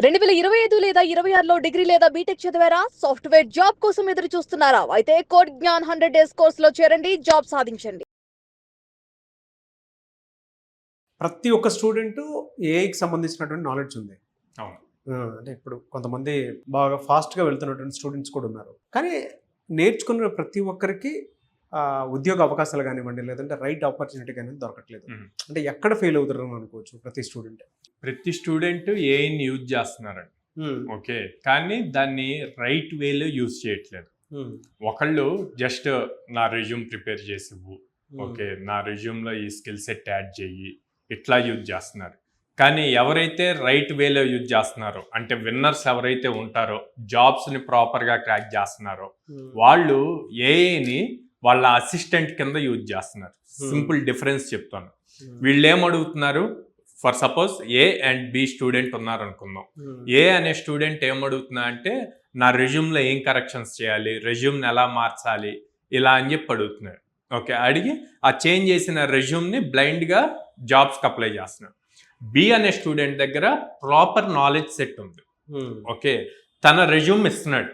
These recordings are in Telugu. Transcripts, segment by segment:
2025 లేదా 26లో డిగ్రీ లేదా బీటెక్ చదివారా? సాఫ్ట్‌వేర్ జాబ్ కోసం ఎదురు చూస్తున్నారా? అయితే కోడ్ జ్ఞాన్ 100 డేస్ కోర్సులో చేరండి, జాబ్ సాధించండి. ప్రతి ఒక్క స్టూడెంటు ఏఐకి సంబంధించినటువంటి నాలెడ్జ్ ఉంది. అవును. అంటే ఇప్పుడు కొంతమంది బాగా ఫాస్ట్‌గా వెళ్తున్నటువంటి స్టూడెంట్స్ కూడా ఉన్నారు. కానీ నేర్చుకున్న ప్రతి ఒక్కరికి ఉద్యోగ అవకాశాలు కానివ్వండి, లేదంటే రైట్ ఆపర్చునిటీ కానీ దొరకట్లేదు. అంటే ఎక్కడ ఫెయిల్ అవుతారని అనుకోవచ్చు ప్రతి స్టూడెంట్. ప్రతి స్టూడెంట్ ఏఐని యూజ్ చేస్తున్నారండి. ఓకే, కానీ దాన్ని రైట్ వేలో యూజ్ చేయట్లేదు. ఒకళ్ళు జస్ట్ నా రెజ్యూమ్ ప్రిపేర్ చేసి ఇవ్వు, ఓకే నా రెజ్యూమ్లో ఈ స్కిల్ సెట్ యాడ్ చెయ్యి, ఇట్లా యూజ్ చేస్తున్నారు. కానీ ఎవరైతే రైట్ వేలో యూజ్ చేస్తున్నారో, అంటే విన్నర్స్ ఎవరైతే ఉంటారో, జాబ్స్ని ప్రాపర్గా క్రాక్ చేస్తున్నారో, వాళ్ళు ఏఐని వాళ్ళ అసిస్టెంట్ కింద యూజ్ చేస్తున్నారు. సింపుల్ డిఫరెన్స్ చెప్తాను. వీళ్ళు ఏమడుగుతున్నారు, for suppose A and B student ఉన్నారు అనుకుందాం. ఏ అనే స్టూడెంట్ ఏమడుగుతున్నా అంటే నా రెజ్యూమ్లో ఏం కరెక్షన్స్ చేయాలి, రెజ్యూమ్ని ఎలా మార్చాలి, ఇలా అని చెప్పి అడుగుతున్నారు. ఓకే, అడిగి ఆ చేంజ్ చేసిన రెజ్యూమ్ని బ్లైండ్గా జాబ్స్కి అప్లై చేస్తున్నారు. బి అనే స్టూడెంట్ దగ్గర ప్రాపర్ నాలెడ్జ్ సెట్ ఉంది. ఓకే, తన రెజ్యూమ్ ఇస్తున్నాడు,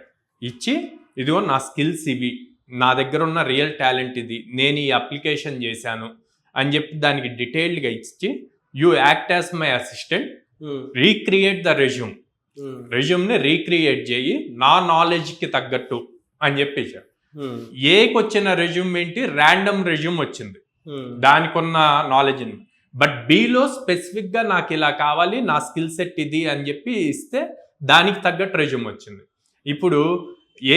ఇచ్చి ఇదిగో నా స్కిల్స్ ఇవి, నా దగ్గర ఉన్న రియల్ టాలెంట్ ఇది, నేను ఈ అప్లికేషన్ చేశాను అని చెప్పి దానికి డీటెయిల్డ్గా ఇచ్చి you act as my assistant, recreate the resume, రెజ్యూమ్ని రీక్రియేట్ చేయి నా నాలెడ్జ్కి తగ్గట్టు అని చెప్పేశారు. ఏకి వచ్చిన రెజ్యూమ్ ఏంటి, ర్యాండమ్ రెజ్యూమ్ వచ్చింది, దానికి ఉన్న నాలెడ్జ్. బట్ బిలో స్పెసిఫిక్గా నాకు ఇలా కావాలి, నా స్కిల్ సెట్ ఇది అని చెప్పి ఇస్తే దానికి తగ్గట్టు రెజ్యూమ్ వచ్చింది. ఇప్పుడు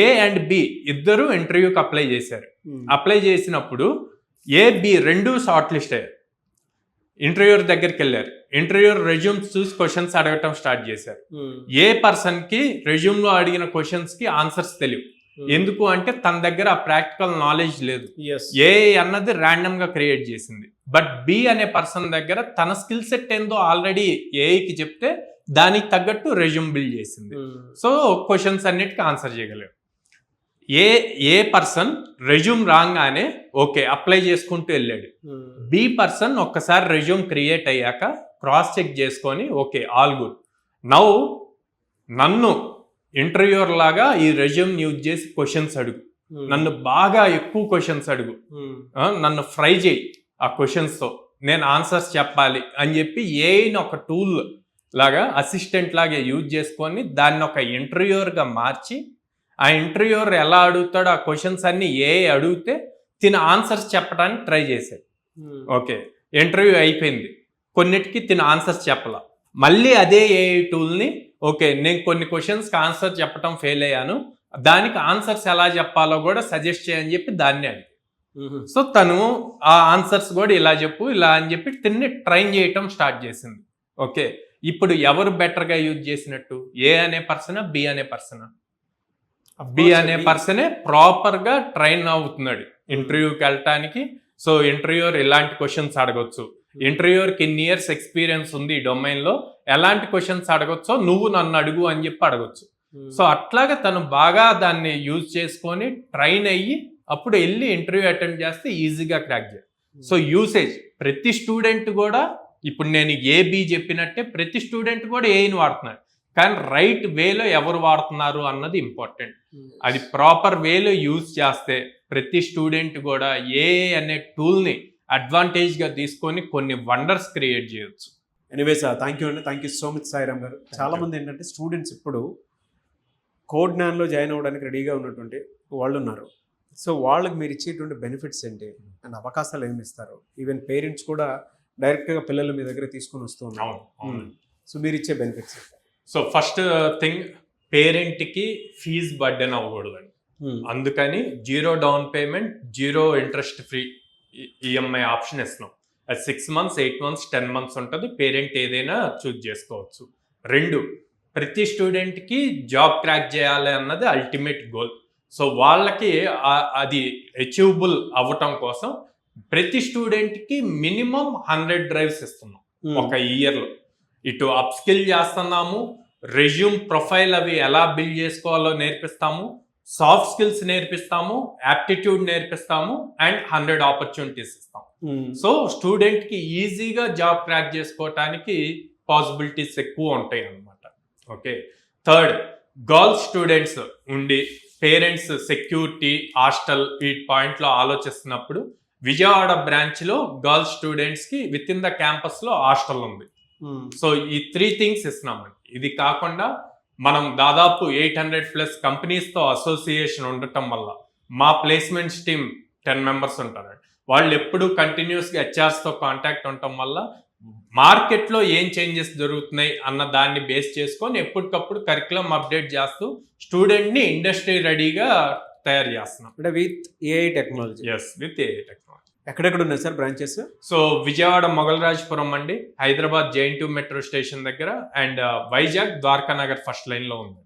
ఏ అండ్ బి ఇద్దరు ఇంటర్వ్యూకి అప్లై చేశారు. అప్లై చేసినప్పుడు ఏ బి రెండు షార్ట్ లిస్ట్ అయ్యారు. ఇంటర్వ్యూర్ దగ్గరికి వెళ్ళారు. ఇంటర్వ్యూర్ రెజ్యూమ్స్ చూసి క్వశ్చన్స్ అడగటం స్టార్ట్ చేశారు. ఏ పర్సన్కి రెజ్యూమ్లో అడిగిన క్వశ్చన్స్కి ఆన్సర్స్ తెలియవు. ఎందుకు అంటే తన దగ్గర ఆ ప్రాక్టికల్ నాలెడ్జ్ లేదు. ఏ అన్నది ర్యాండమ్ గా క్రియేట్ చేసింది. బట్ బి అనే పర్సన్ దగ్గర తన స్కిల్ సెట్ ఏందో ఆల్రెడీ ఏఐకి చెప్తే దానికి తగ్గట్టు రెజ్యూమ్ బిల్డ్ చేసింది. సో క్వశ్చన్స్ అన్నిటికీ ఆన్సర్ చేయగలరు. ఏ పర్సన్ రెజ్యూమ్ రాగానే ఓకే అప్లై చేసుకుంటూ వెళ్ళాడు. బి పర్సన్ ఒక్కసారి రెజ్యూమ్ క్రియేట్ అయ్యాక క్రాస్ చెక్ చేసుకొని ఓకే ఆల్ గుడ్, నౌ నన్ను ఇంటర్వ్యూర్ లాగా ఈ రెజ్యూమ్ యూజ్ చేసి క్వశ్చన్స్ అడుగు, నన్ను బాగా ఎక్కువ క్వశ్చన్స్ అడుగు, నన్ను ఫ్రై చేయి ఆ క్వశ్చన్స్తో, నేను ఆన్సర్స్ చెప్పాలి అని చెప్పి ఏఐని ఒక టూల్ లాగా అసిస్టెంట్ లాగా యూజ్ చేసుకొని దాన్ని ఒక ఇంటర్వ్యూర్గా మార్చి ఆ ఇంటర్వ్యూర్ ఎలా అడుగుతాడో ఆ క్వశ్చన్స్ అన్ని ఏఐ అడిగితే తిన ఆన్సర్స్ చెప్పడానికి ట్రై చేశాడు. ఓకే, ఇంటర్వ్యూ అయిపోయింది, కొన్నిటికి తిన ఆన్సర్స్ చెప్పాల. మళ్ళీ అదే ఏఐ టూల్ని ఓకే నేను కొన్ని క్వశ్చన్స్కి ఆన్సర్ చెప్పడం ఫెయిల్ అయ్యాను, దానికి ఆన్సర్స్ ఎలా చెప్పాలో కూడా సజెస్ట్ చేయని చెప్పి దాన్ని అడిగి, సో తను ఆ ఆన్సర్స్ కూడా ఇలా చెప్పు ఇలా అని చెప్పి తిన్ని ట్రైన్ చేయటం స్టార్ట్ చేసింది. ఓకే, ఇప్పుడు ఎవరు బెటర్గా యూజ్ చేసినట్టు, ఏ అనే పర్సనా బి అనే పర్సనా? బి అనే పర్సనే ప్రాపర్గా ట్రైన్ అవుతున్నాడు ఇంటర్వ్యూకి వెళ్ళటానికి. సో ఇంటర్వ్యూర్ ఇలాంటి క్వశ్చన్స్ అడగొచ్చు, ఇంటర్వ్యూర్కి ఇన్ని ఇయర్స్ ఎక్స్పీరియన్స్ ఉంది ఈ డొమైన్లో, ఎలాంటి క్వశ్చన్స్ అడగొచ్చో నువ్వు నన్ను అడుగు అని చెప్పి అడగొచ్చు. సో అట్లాగా తను బాగా దాన్ని యూజ్ చేసుకొని ట్రైన్ అయ్యి అప్పుడు వెళ్ళి ఇంటర్వ్యూ అటెండ్ చేస్తే ఈజీగా క్రాక్ చేయాలి. సో యూసేజ్ ప్రతి స్టూడెంట్ కూడా, ఇప్పుడు నేను ఏబి చెప్పినట్టే ప్రతి స్టూడెంట్ కూడా ఏఐని వాడుతున్నాడు, కానీ రైట్ వేలో ఎవరు వాడుతున్నారు అన్నది ఇంపార్టెంట్. అది ప్రాపర్ వేలో యూజ్ చేస్తే ప్రతి స్టూడెంట్ కూడా ఏఐ అనే టూల్ని అడ్వాంటేజ్గా తీసుకొని కొన్ని వండర్స్ క్రియేట్ చేయొచ్చు. ఎనీవేస్ థ్యాంక్ యూ అండి, thank you so much Sairam గారు. చాలామంది ఏంటంటే స్టూడెంట్స్ ఇప్పుడు కోడ్ జ్ఞాన్లో జాయిన్ అవ్వడానికి రెడీగా ఉన్నటువంటి వాళ్ళు ఉన్నారు. సో వాళ్ళకి మీరు ఇచ్చేటువంటి బెనిఫిట్స్ ఏంటి అండ్ అవకాశాలు ఏమి ఇస్తారు? ఈవెన్ పేరెంట్స్ కూడా డైరెక్ట్గా పిల్లలు మీ దగ్గర తీసుకొని వస్తూ ఉన్నారు. సో మీరు ఇచ్చే బెనిఫిట్స్? సో ఫస్ట్ థింగ్, పేరెంట్కి ఫీజ్ బర్డెన్ అవ్వకూడదండి. అందుకని 0 down payment 0 interest free EMI option ఇస్తున్నాం. అది 6 months 8 months 10 months ఉంటుంది. పేరెంట్ ఏదైనా చూజ్ చేసుకోవచ్చు. 2, ప్రతి స్టూడెంట్కి జాబ్ క్రాక్ చేయాలి అన్నది అల్టిమేట్ గోల్. సో వాళ్ళకి అది అచీవబుల్ అవ్వటం కోసం ప్రతి స్టూడెంట్కి మినిమం 100 drives ఇస్తున్నాం ఒక ఇయర్లో. ఇటు అప్ స్కిల్ చేస్తున్నాము, రెజ్యూమ్ ప్రొఫైల్ అవి ఎలా బిల్డ్ చేసుకోవాలో నేర్పిస్తాము, సాఫ్ట్ స్కిల్స్ నేర్పిస్తాము, యాప్టిట్యూడ్ నేర్పిస్తాము, అండ్ 100 ఆపర్చునిటీస్ ఇస్తాం. సో స్టూడెంట్కి ఈజీగా జాబ్ క్రాక్ చేసుకోవటానికి పాసిబిలిటీస్ ఎక్కువ ఉంటాయి అన్నమాట. ఓకే. థర్డ్, గర్ల్స్ స్టూడెంట్స్ ఉండి పేరెంట్స్ సెక్యూరిటీ హాస్టల్ ఈ పాయింట్లో ఆలోచిస్తున్నప్పుడు విజయవాడ బ్రాంచ్ లో గర్ల్స్ స్టూడెంట్స్ కి విత్ ఇన్ ద క్యాంపస్ లో హాస్టల్ ఉంది. సో ఈ 3 థింగ్స్ ఇస్తున్నామండి. ఇది కాకుండా మనం దాదాపు 800+ కంపెనీస్ తో అసోసియేషన్ ఉండటం వల్ల మా ప్లేస్మెంట్స్ టీమ్ 10 మెంబర్స్ ఉంటారండి. వాళ్ళు ఎప్పుడు కంటిన్యూస్ గా హెచ్ఆర్స్ తో కాంటాక్ట్ ఉండటం వల్ల మార్కెట్ లో ఏం చేంజెస్ జరుగుతున్నాయి అన్న దాన్ని బేస్ చేసుకొని ఎప్పటికప్పుడు కరికులం అప్డేట్ చేస్తూ స్టూడెంట్ ని ఇండస్ట్రీ రెడీగా తయారు చేస్తున్నాం. అంటే with AI technology. Yes, with AI technology. ఎక్కడెక్కడ ఉన్నాయి sir branches? So Vijayawada Mogalrajpuram అండి, హైదరాబాద్ JN2 మెట్రో స్టేషన్ దగ్గర, and Vizag Dwaraka Nagar first line లో ఉంది.